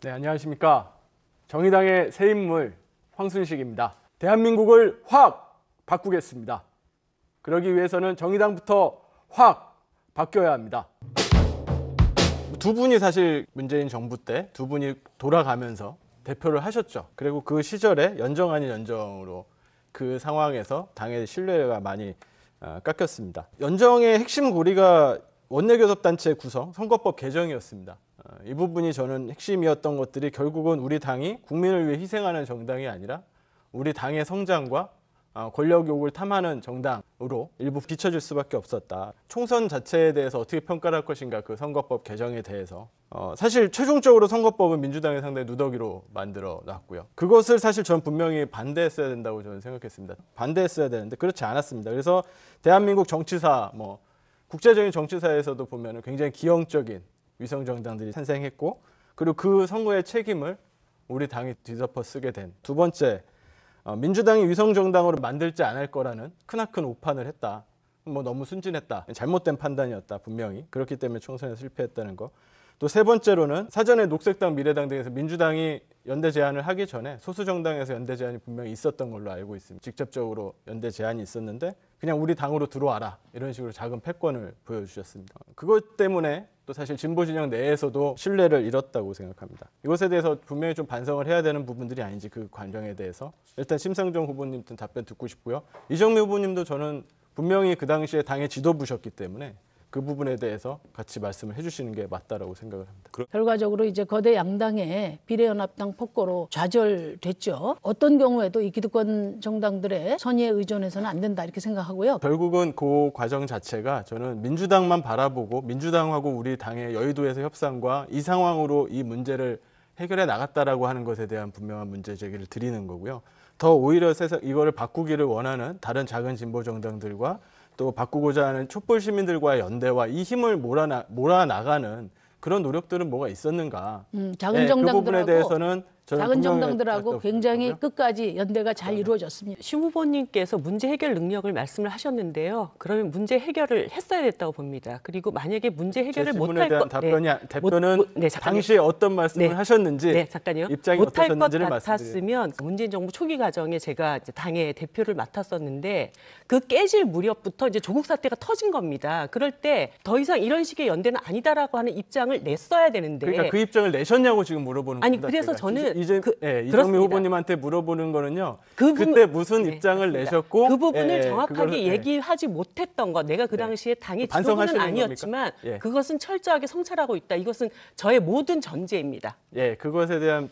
네, 안녕하십니까. 정의당의 새 인물 황순식입니다. 대한민국을 확 바꾸겠습니다. 그러기 위해서는 정의당부터 확 바뀌어야 합니다. 두 분이 사실 문재인 정부 때 두 분이 돌아가면서 대표를 하셨죠. 그리고 그 시절에 연정 아닌 연정으로 그 상황에서 당의 신뢰가 많이 깎였습니다. 연정의 핵심 고리가 원내교섭단체 구성, 선거법 개정이었습니다. 이 부분이 저는 핵심이었던 것들이 결국은 우리 당이 국민을 위해 희생하는 정당이 아니라 우리 당의 성장과 권력 욕을 탐하는 정당으로 일부 비춰질 수밖에 없었다. 총선 자체에 대해서 어떻게 평가를 할 것인가, 그 선거법 개정에 대해서. 사실 최종적으로 선거법은 민주당이 상당히 누더기로 만들어 놨고요. 그것을 사실 전 분명히 반대했어야 된다고 저는 생각했습니다. 반대했어야 되는데 그렇지 않았습니다. 그래서 대한민국 정치사, 국제적인 정치사에서도 보면 굉장히 기형적인 위성정당들이 탄생했고, 그리고 그 선거의 책임을 우리 당이 뒤덮어 쓰게 된 두 번째, 민주당이 위성정당으로 만들지 않을 거라는 크나큰 오판을 했다. 너무 순진했다. 잘못된 판단이었다. 분명히. 그렇기 때문에 총선에 실패했다는 거. 또 세 번째로는 사전에 녹색당, 미래당 등에서 민주당이 연대 제안을 하기 전에 소수 정당에서 연대 제안이 분명히 있었던 걸로 알고 있습니다. 직접적으로 연대 제안이 있었는데 그냥 우리 당으로 들어와라, 이런 식으로 작은 패권을 보여주셨습니다. 그것 때문에 또 사실 진보 진영 내에서도 신뢰를 잃었다고 생각합니다. 이것에 대해서 분명히 좀 반성을 해야 되는 부분들이 아닌지, 그 과정에 대해서 일단 심상정 후보님 답변 듣고 싶고요. 이정미 후보님도 저는 분명히 그 당시에 당의 지도부셨기 때문에 그 부분에 대해서 같이 말씀을 해주시는 게 맞다라고 생각을 합니다. 결과적으로 이제 거대 양당의 비례연합당 폭거로 좌절됐죠. 어떤 경우에도 이 기득권 정당들의 선의에 의존해서는 안 된다, 이렇게 생각하고요. 결국은 그 과정 자체가 저는 민주당만 바라보고 민주당하고 우리 당의 여의도에서 협상과 이 상황으로 이 문제를 해결해 나갔다라고 하는 것에 대한 분명한 문제 제기를 드리는 거고요. 더 오히려 이거를 바꾸기를 원하는 다른 작은 진보 정당들과 또 바꾸고자 하는 촛불 시민들과의 연대와 이 힘을 몰아나가는 그런 노력들은 뭐가 있었는가. 작은 정당들하고, 그 부분에 대해서는 작은 정당들하고 굉장히 끝까지 연대가 잘 이루어졌습니다. 심 후보님께서 문제 해결 능력을 말씀을 하셨는데요. 그러면 문제 해결을 했어야 됐다고 봅니다. 그리고 만약에 문제 해결을 못할 것, 대표는 당시에 어떤 말씀을 하셨는지, 잠깐요. 입장이 못할 것 어떠셨는지를 같았으면 문재인 정부 초기 과정에 제가 이제 당의 대표를 맡았었는데 그 깨질 무렵부터 이제 조국 사태가 터진 겁니다. 그럴 때 더 이상 이런 식의 연대는 아니다라고 하는 입장을 냈어야 되는데, 그러니까 그 입장을 내셨냐고 지금 물어보는 겁니다. 아니 그래서 저는 이정미 후보님한테 물어보는 거는요. 그때 무슨 입장을 내셨고 그 부분을 정확하게 얘기하지 못했던 것, 내가 그 당시에 당의 지도부는 아니었지만 그것은 철저하게 성찰하고 있다. 이것은 저의 모든 전제입니다. 그것에 대한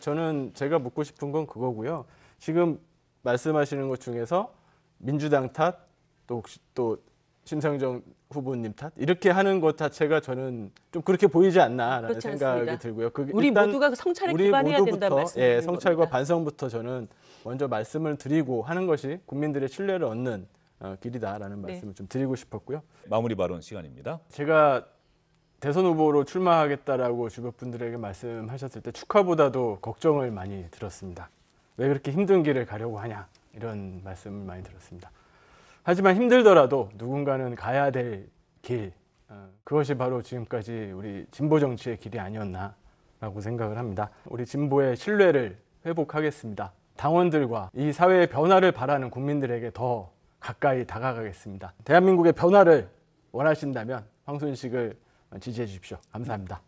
제가 묻고 싶은 건 그거고요. 지금 말씀하시는 것 중에서 민주당 탓, 또 혹시 또 심상정 후보님 탓, 이렇게 하는 것 자체가 저는 좀 그렇게 보이지 않나라는 생각이 들고요. 우리 모두가 성찰에 기반해야 된다는 말씀이신 성찰과 겁니다. 반성부터 저는 먼저 말씀을 드리고 하는 것이 국민들의 신뢰를 얻는 길이다라는 말씀을 좀 드리고 싶었고요. 마무리 발언 시간입니다. 제가 대선 후보로 출마하겠다라고 주변 분들에게 말씀하셨을 때 축하보다도 걱정을 많이 들었습니다. 왜 그렇게 힘든 길을 가려고 하냐, 이런 말씀을 많이 들었습니다. 하지만 힘들더라도 누군가는 가야 될 길, 그것이 바로 지금까지 우리 진보 정치의 길이 아니었나라고 생각을 합니다. 우리 진보의 신뢰를 회복하겠습니다. 당원들과 이 사회의 변화를 바라는 국민들에게 더 가까이 다가가겠습니다. 대한민국의 변화를 원하신다면 황순식을 지지해 주십시오. 감사합니다.